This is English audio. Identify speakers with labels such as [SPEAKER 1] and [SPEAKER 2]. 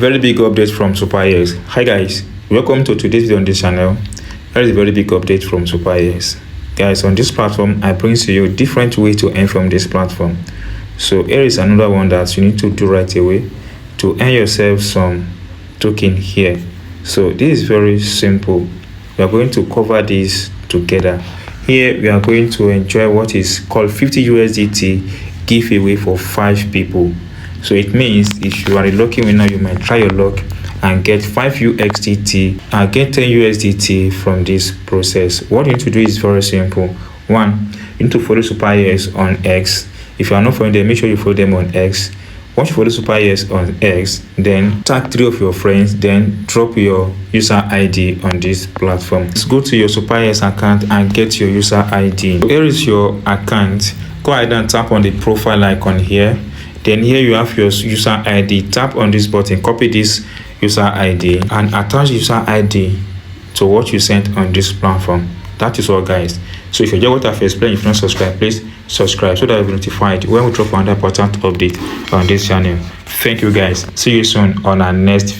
[SPEAKER 1] Very big update from SuperEX. Hi guys, welcome to today's video on this channel. There is a very big update from SuperEX. Guys, on this platform I bring to you different ways to earn from this platform. So here is another one that you need to do right away to earn yourself some token here. So this is very simple. We are going to cover this together. Here we are going to enjoy what is called 50 USDT giveaway for 5 people. So it means if you are a lucky winner, you might try your luck and get 5 USDT and get 10 USDT from this process. What you need to do is very simple. One, you need to follow SuperEX on X. If you are not following them, make sure you follow them on X. Once you follow SuperEX on X, then tag 3 of your friends, then drop your user ID on this platform. Let's go to your SuperEX account and get your user ID. So here is your account. Go ahead and tap on the profile icon here. Then here you have your user ID. Tap on this button, copy this user ID and attach user ID to what you sent on this platform. That is all, guys. So if you enjoy what I've explained, if you're not subscribed, please subscribe so that you'll be notified when we drop another important update on this channel. Thank you guys. See you soon on our next video.